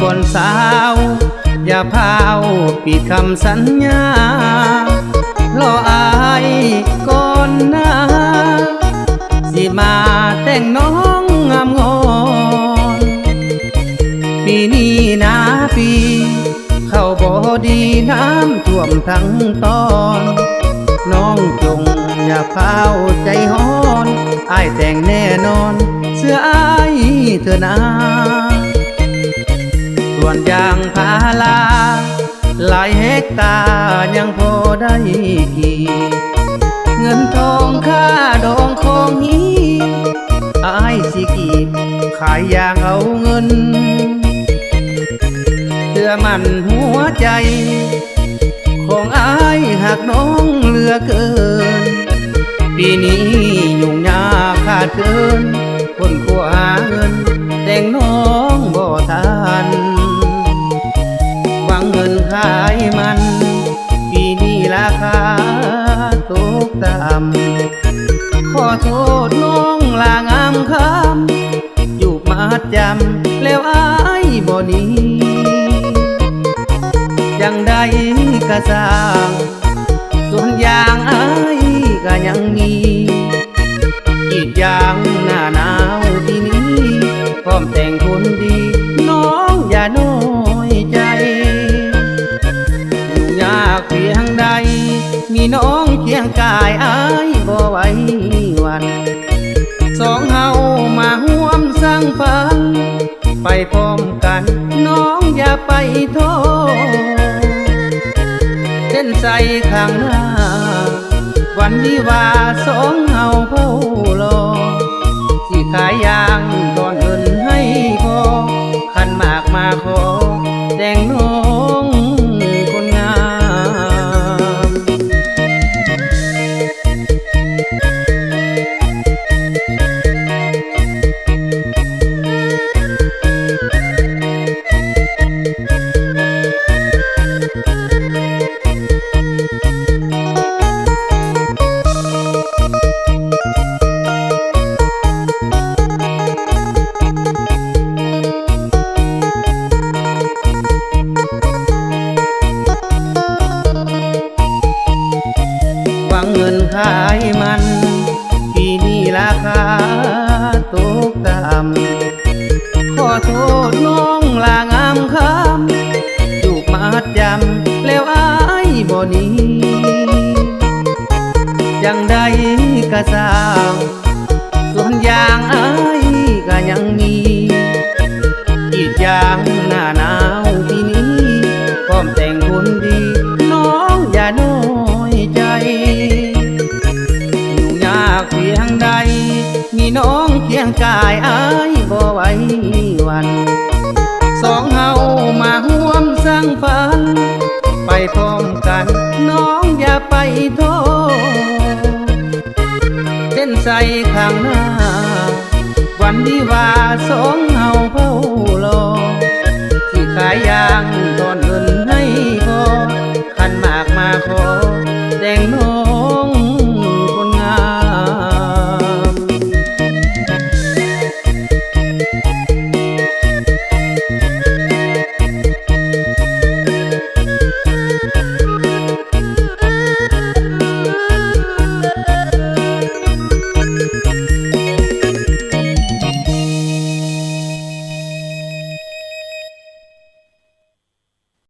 ก่อนสาวอย่าพาวปิดคำสัญญารออายก่อนนะสิมาแต่งน้องงามงอนปีนี้นะปีเข้าบ่ดีน้ำท่วมทั้งตอนน้องจงอย่าพาวใจฮ้อนอ้ายแต่งแน่นอนเสื้ออ้ายเธอนาส่วนยางพาราหลายเฮกตาร์ยังพอได้กี่เงินทองค่าดองของฮีอ้ายสิกีบขายยางเอาเงินเชื่อมันหัวใจของอ้ายหากน้องเหลือเกินปีนี้ยุ่งยากขาดเกินคนขวหาเงินแต่งน้องบ่ทันหวังเงินขายมันปีนี้ราคาตกต่ำขอโทษน้องลางามคำอยู่มาจำแล้วอ้ายบ่หนียังได้กระสร้างส่วนยางอ้ายก็ยังมีอีกอย่างหน้าหนาวที่นี้พร้อมแต่งคนดีน้องอย่าน้อยใจอยู่ยากเพียงใดมีน้องเคียงกายอ้ายบ่ไหววันสองเฮามาร่วมสร้างฝันไปพร้อมกันน้องอย่าไปโทษเส้นใสข้างหน้าวันวิวาสองเฮาเฝ้ารอสิขายยางตอนเงินให้พอขันหมากมาขอแต่งน้องคนงามเงินขายมันปีนี้ราคาตกต่ำขอโทษน้องลางามคำอยู่มาจำแล้วอ้ายบ่หนียังได้กระสร้างส่วนยางอ้ายก็ยังมีอีกอย่างหน้าหนาวปีนี้พร้อมแต่งคนดีน้องอย่าน้อยใจเพียงใดมีน้องเคียงกายอ้ายบ่ไหววันสองเฮามาร่วมสร้างฝันไปพร้อมกันน้องอย่าไปโทษเส้นใส